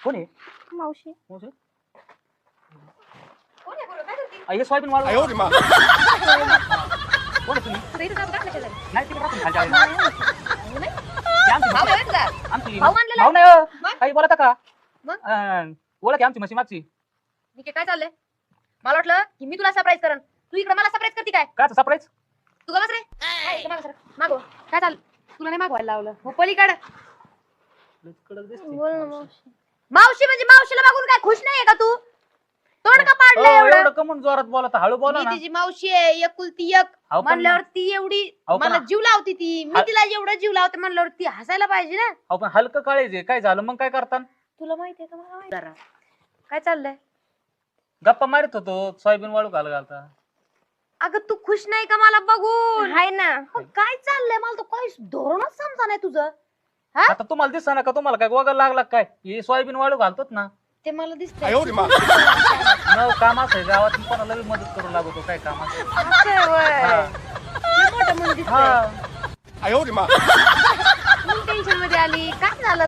कोण आहे मावशी. मावशी? कोण आहे बरं? काय करते? हे सोयाबीन वाळू कोण आहे तुम्ही? तुझं इथं जाऊ टाकलं त्याला. नाही तिकडे टाकून खालच्या नाही. ती आमची भाऊ म्हशी. आहे तुझा? आमची भाऊ मानलेला? भाऊ नाही हो. मग? काही बोलता का मग? ओळख आहे आमची म्हशी मागची निके काय चाललंय? मला वाटलं की मी तुला सरप्राईज करन. तू इकडे मला सरप्राईज करते काय? काय सरप्राईज तू का बस रे? इकडे मागं सर. मागव. काय चाललं? तुला नाही मागवायला लावलं. हो पलीकडे. बोल ना मावशी. मावशी म्हणजे मावशीला बघून काय खुश नाहीये का तू? तोंड का पाडलं एवढं? एवढं कमून जोरात बोला हळू बोला मी ना तिची मावशी आहे, एकुलती एक. अहो, पण- म्हणल्यावर ती एवढी अहो, पण- मला जीव लावती ती. मी तिला एवढं जीव लावते म्हणल्यावर ती हसायला पाहिजे ना. आपण हलकं काळायचे काय झालं मग काय करता तुला माहितीये का मला माहिती जरा. काय चाललंय? गप्पा मारित होतो सोयाबीन वाळू घालता अगं तू खुश नाही का मला बघून? हाय ना. काय चाललंय मला तर काही धोरणच समजा नाही तुझं. आता तुम्हाला दिसत ना का तुम्हाला काय गोगल लागला का काय हे सोयाबीन वाळू घालतोत ना ते मला दिसतंय. न काम असं गावात मी कोणाला बी मदत करू लागतो काय काम असं असं आहे व्हय. लय मोठं मन दिसतंय. हा मी टेन्शन मध्ये आली. काय झालं